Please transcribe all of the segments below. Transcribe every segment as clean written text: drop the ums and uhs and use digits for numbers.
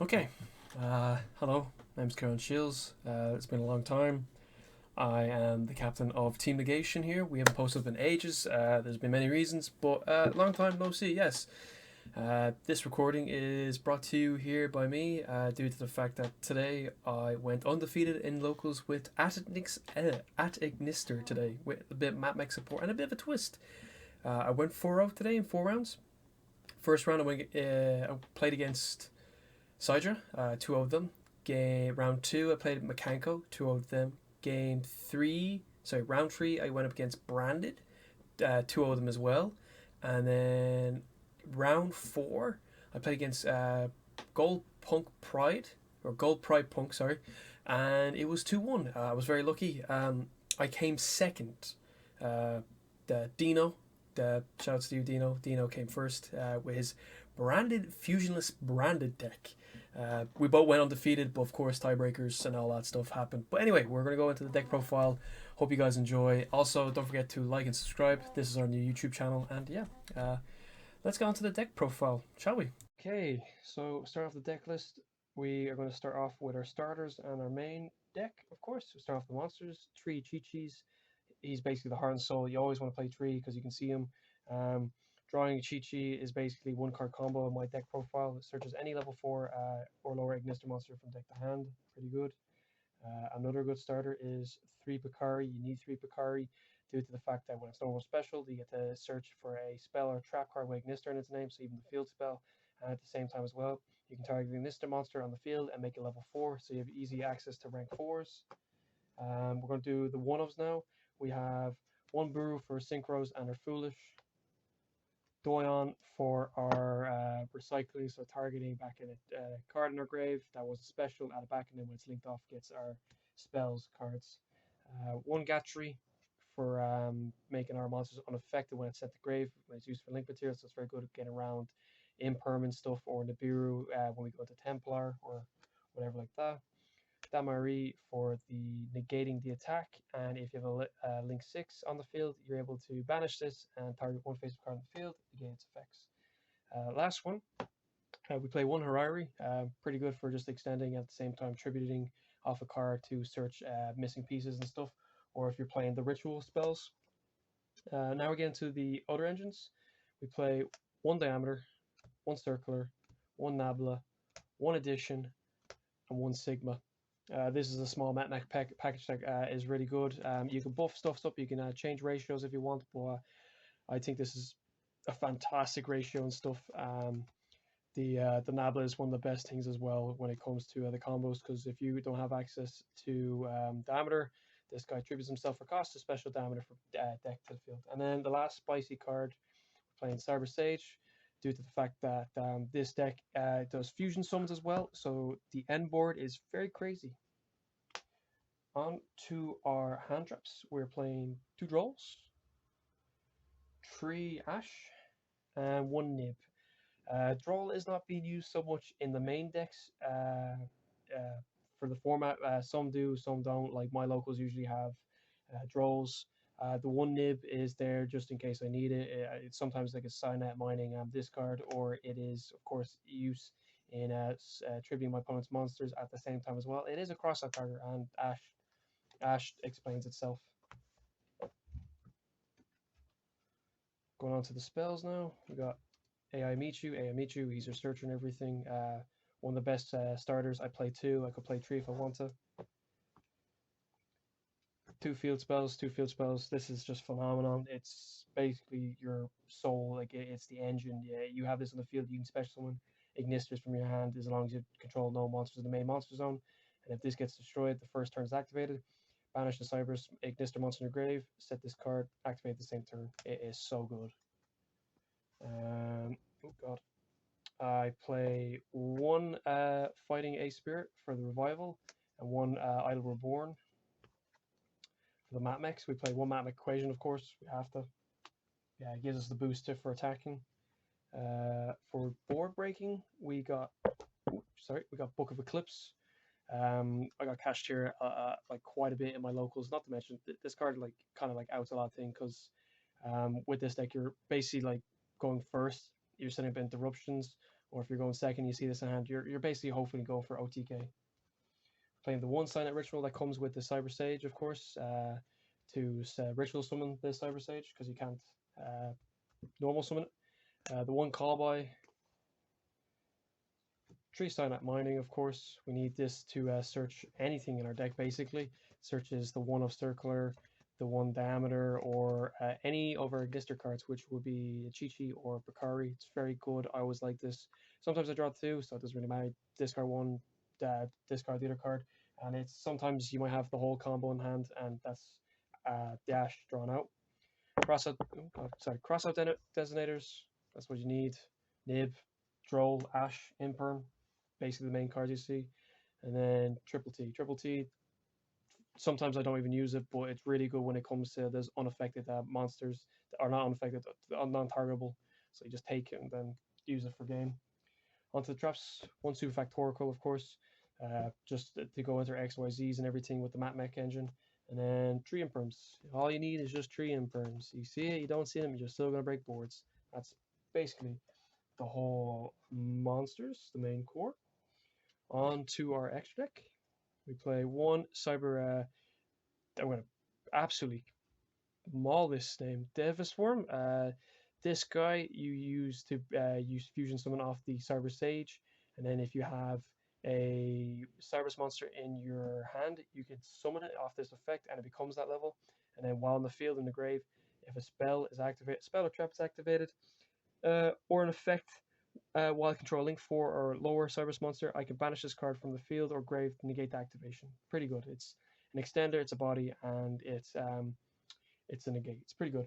Okay. Hello. My name's Kierón. It's been a long time. I am the captain of Team Negation here. We haven't posted up in ages. There's been many reasons, but long time no see. Yes. This recording is brought to you here by me due to the fact that today I went undefeated in locals with at Ignister today with a bit of map mech support and a bit of a twist. I went 4-0 today in 4 rounds. First round I played against Sidra, two of them. Round two, I played Mekanko, two of them. Round three, I went up against Branded, two of them as well. And then round four, I played against Gold Punk Pride, or Gold Pride Punk, sorry, and it was 2-1. I was very lucky. I came second. Dino, shout out to you, Dino. Dino came first with his branded fusionless branded deck. We both went undefeated, but of course tiebreakers and all that stuff happened. But anyway, we're gonna go into the deck profile. Hope you guys enjoy. Also, don't forget to like and subscribe. This is our new YouTube channel, and yeah, let's get on to the deck profile, shall we? Okay, so start off the deck list. We are going to start off with our starters and our main deck, of course. We start off the monsters. Three Chi-Chis. He's basically the heart and soul. You always want to play three because you can see him. Drawing Chi-Chi is basically one card combo in my deck profile. It searches any level 4 or lower Ignister monster from deck to hand. Pretty good. Another good starter is 3 Picari. You need 3 Picari due to the fact that when it's normal special, you get to search for a spell or a trap card with Ignister in its name, so even the field spell. And at the same time as well, you can target the Ignister monster on the field and make it level 4, so you have easy access to rank 4s. We're going to do the one-ofs now. We have 1 Buru for Synchros and our Foolish. Doyon for our recycling, so targeting back in a card in our grave that was a special, add it back, and then when it's linked off, gets our spells cards. 1 Gatchery for making our monsters unaffected when it's set to grave, when it's used for link material, so it's very good at getting around impermanent stuff or Nibiru when we go to Templar or whatever like that. Damari for the negating the attack, and if you have a link 6 on the field, you're able to banish this and target one face card on the field, negate its effects. Last one, we play 1 Harari, pretty good for just extending at the same time tributing off a card to search missing pieces and stuff, or if you're playing the ritual spells. Now we get into the other engines. We play 1 Diameter, 1 Circular, 1 Nabla, 1 Addition, and 1 Sigma. This is a small map package that is really good. You can buff stuff up, you can change ratios if you want, but I think this is a fantastic ratio and stuff. The Nabla is one of the best things as well when it comes to the combos, because if you don't have access to Diameter, this guy tributes himself for cost, a special Diameter for deck to the field. And then the last spicy card, playing Cyber Sage, due to the fact that this deck does fusion summons as well, so the end board is very crazy. On to our hand traps. We're playing 2 Drolls, 3 Ash, and 1 Nib. Droll is not being used so much in the main decks for the format. Some do, some don't. Like my locals usually have Drolls. The 1 Nib is there just in case I need it. It's sometimes like a Signet mining discard, or it is, of course, use in tributing my opponent's monsters at the same time as well. It is a cross-out target, and Ash explains itself. Going on to the spells now. We got AI Michu. He's your searcher and everything. One of the best starters. I play 2. I could play 3 if I want to. 2 field spells. This is just phenomenon. It's basically your soul. Like it's the engine. Yeah, you have this on the field. You can special summon Ignisters from your hand as long as you control no monsters in the main monster zone. And if this gets destroyed, the first turn is activated. Banish the Cybers Ignister monster in your grave. Set this card. Activate the same turn. It is so good. Oh god. I play 1 Fighting A Spirit for the Revival and 1 Idle Reborn for the map mechs. We play 1 map mech equation, of course. We have to. Yeah, it gives us the boost for attacking. For board breaking, we got Book of Eclipse. I got cashed here like quite a bit in my locals. Not to mention this card like kind of like outs a lot of things, because with this deck you're basically like going first. You're setting up interruptions, or if you're going second, you see this in hand, you're basically hopefully going for OTK. Playing the one sign at ritual that comes with the Cyber Sage, of course, to ritual summon the Cyber Sage because you can't normal summon it. The one call by, 3 sign at mining, of course. We need this to search anything in our deck basically. Searches the 1 of circular, the 1 diameter, or any of our Glister cards, which would be Chi-Chi or Bakari. It's very good. I always like this. Sometimes I draw 2, so it doesn't really matter. Discard 1, discard the other card. And it's sometimes you might have the whole combo in hand, and that's dash drawn out. Cross out designators. That's what you need. Nib, Droll, Ash, Imperm, basically the main cards you see. And then Triple T. Triple T, sometimes I don't even use it, but it's really good when it comes to those unaffected monsters that are not unaffected, non-targetable. So you just take it and then use it for game. Onto the traps, 1 super factorial, of course, just to go into XYZs and everything with the map mech engine. And then 3 imperms. All you need is just 3 imperms. You see it, you don't see them, you're still going to break boards. That's basically the whole monsters, the main core. On to our extra deck. We play 1 cyber. I'm going to absolutely maul this name. Devisform. This guy you use to use fusion summon off the Cyber Sage, and then if you have a Cyberus monster in your hand, you can summon it off this effect, and it becomes that level. And then while in the field in the grave, if a spell is activated, spell or trap is activated, or an effect while controlling 4 or lower Cyberus monster, I can banish this card from the field or grave to negate the activation. Pretty good. It's an extender, it's a body, and it's a negate. It's pretty good.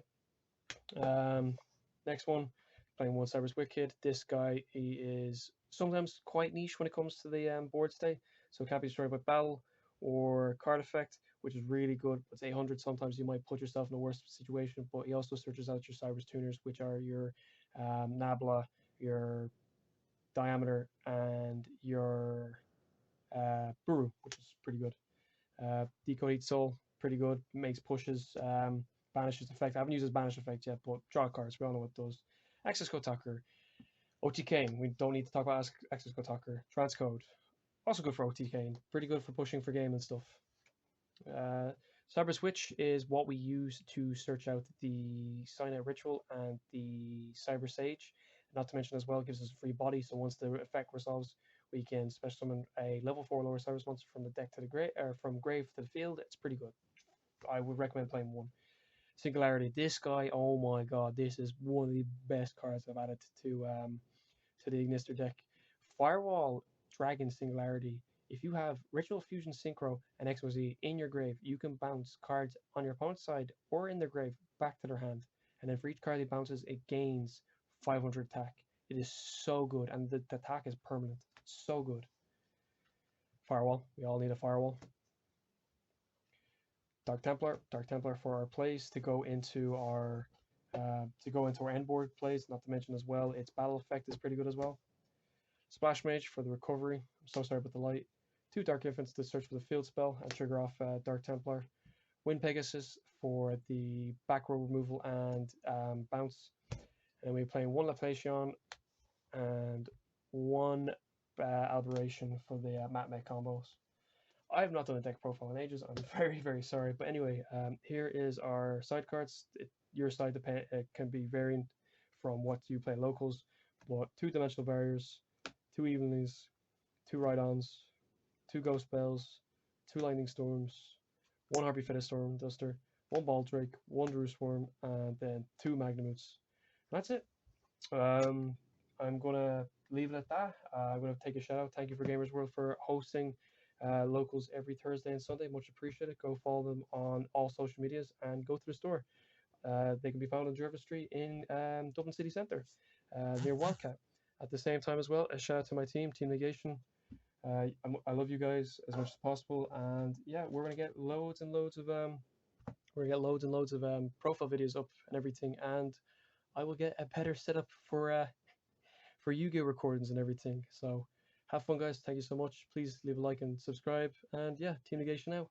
Next one, playing 1 Cyberus Wicked. This guy, he is sometimes quite niche when it comes to the board state, so it can't be destroyed by battle or card effect, which is really good. It's 800. Sometimes you might put yourself in a worse situation, but he also searches out your Cyberus tuners, which are your Nabla, your Diameter, and your Buru, which is pretty good. Decode Eat Soul, pretty good. Makes pushes, banishes effect. I haven't used his banish effect yet, but draw cards. We all know what it does. Access Code Talker. OTK. We don't need to talk about Access Code Talker. Transcode. Also good for OTK. Pretty good for pushing for game and stuff. Cyber Switch is what we use to search out the Sign Out Ritual and the Cyber Sage. Not to mention as well, gives us a free body. So once the effect resolves, we can special summon a level 4 lower Cyber monster from the deck to the grave, or from grave to the field. It's pretty good. I would recommend playing 1. Singularity. This guy, oh my god, this is one of the best cards I've added to the Ignister deck. Firewall Dragon Singularity. If you have Ritual Fusion Synchro and XYZ in your grave, you can bounce cards on your opponent's side or in their grave back to their hand. And then for each card it bounces, it gains 500 attack. It is so good, and the attack is permanent. So good. Firewall. We all need a firewall. Dark Templar for our plays to go into our end board plays. Not to mention as well, its battle effect is pretty good as well. Splash Mage for the recovery. I'm so sorry about the light. 2 Dark Infants to search for the field spell and trigger off Dark Templar. Wind Pegasus for the back row removal and bounce. And we're playing 1 Laplacion and 1 Aberration for the Map Mech combos. I have not done a deck profile in ages. I'm very, very sorry. But anyway, here is our side cards. Your side can be varying from what you play locals, but 2 Dimensional Barriers, 2 Evenings, 2 Ride-Ons, 2 Ghost Spells, 2 Lightning Storms, 1 Harpy Fetid Storm Duster, 1 Baldrake, 1 Drew Swarm, and then 2 Magnamoots. That's it. I'm going to leave it at that. I'm going to take a shout out. Thank you for Gamers World for hosting locals every Thursday and Sunday. Much appreciated. Go follow them on all social medias and go to the store. They can be found on Jervis Street in Dublin City Centre near Wildcat. At the same time as well, a shout out to my team, Team Negation. I love you guys as much as possible, and yeah, we're gonna get loads and loads of profile videos up and everything, and I will get a better setup for Yu-Gi-Oh recordings and everything. So have fun, guys. Thank you so much. Please leave a like and subscribe, and yeah, Team Negation out.